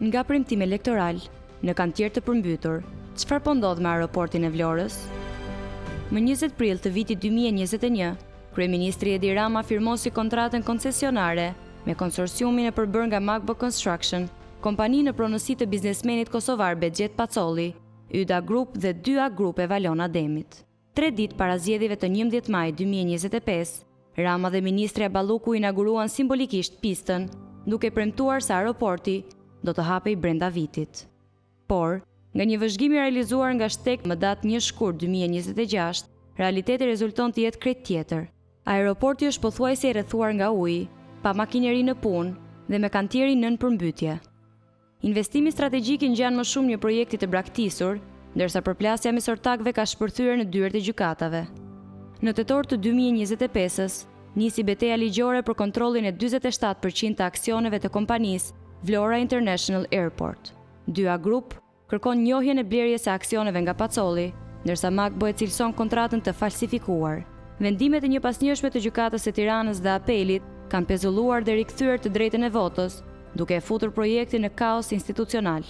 nga premtim elektoral në kantier të përmbytur, çfarë po ndodh me aeroportin e Vlorës? Më 20 prill të vitit 2021, Kryeministri Edi Rama firmosi kontratën koncesionare me konsorciumin e përbërë nga Magbo Construction, kompani në pronësi të biznesmenit kosovar Bexhet Pacolli, Yda Group dhe 2A Group e Valon Ademit. 3 ditë para zgjedhjeve të 11 maj 2025, Rama dhe Ministri Balluku inauguruan simbolikisht pistën, duke premtuar se aeroporti do të hapej brenda vitit. Por, nga një vëzhgim i realizuar nga Shtek më datë 1 shkurt 2026, realiteti rezulton të jetë krejt tjetër. Aeroporti është pothuajse i rrethuar nga ujë, pa makineri në punë dhe me kantierin nën përmbytje. Investimi strategjik i ngjan më shumë një projekti të braktisur, ndërsa përplasja mes ortakëve ka shpërthyer në dyert e gjykatave. Në tetor të 2025-s, nisi betejë ligjore për kontrollin e 47% të aksioneve të kompanisë Vlora International Airport. 2A Group kërkon njohjen e blerjes së aksioneve nga Pacolli, ndërsa Magbo e cilëson kontratën të falsifikuar. Vendimet e njëpasnjëshme të gjykatës së Tiranës dhe apelit kanë pezulluar dhe rikthyer të drejtën e votës, duke e futur projektin në kaos institucional.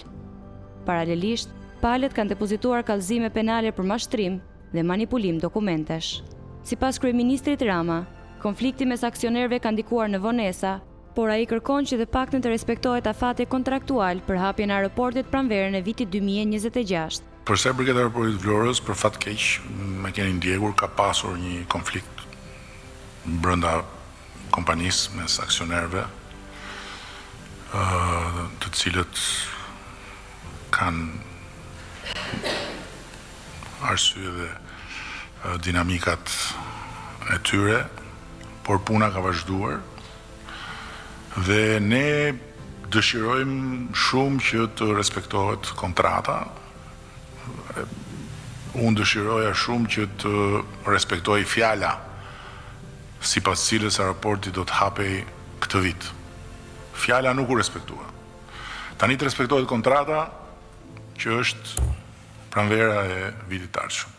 Paralelisht, palët kanë depozituar kallëzime penale për mashtrim dhe manipulim dokumentesh. Sipas kryeministrit Rama, konflikti mes aksionerëve ka ndikuar në vonesa, por ai kërkon që të paktën të respektohet afati kontraktual për hapjen e aeroportit pranverën e vitit 2026. Për sa i përket aeroportit Vlorës, për fat keq, me keni ndjekur, ka pasur një konflikt brenda kompanisë mes aksionerëve, të cilët kanë arsye dhe dinamikat e tyre, por puna ka vazhduar dhe ne dëshirojmë shumë që të respektohet kontrata. Unë dëshiroja shumë që të respektoj fjala sipas cilës aeroporti do të hapej këtë vit. Fjala nuk u respektua. Tani të respektohet kontrata që është pranvera e vitit të ardhshëm.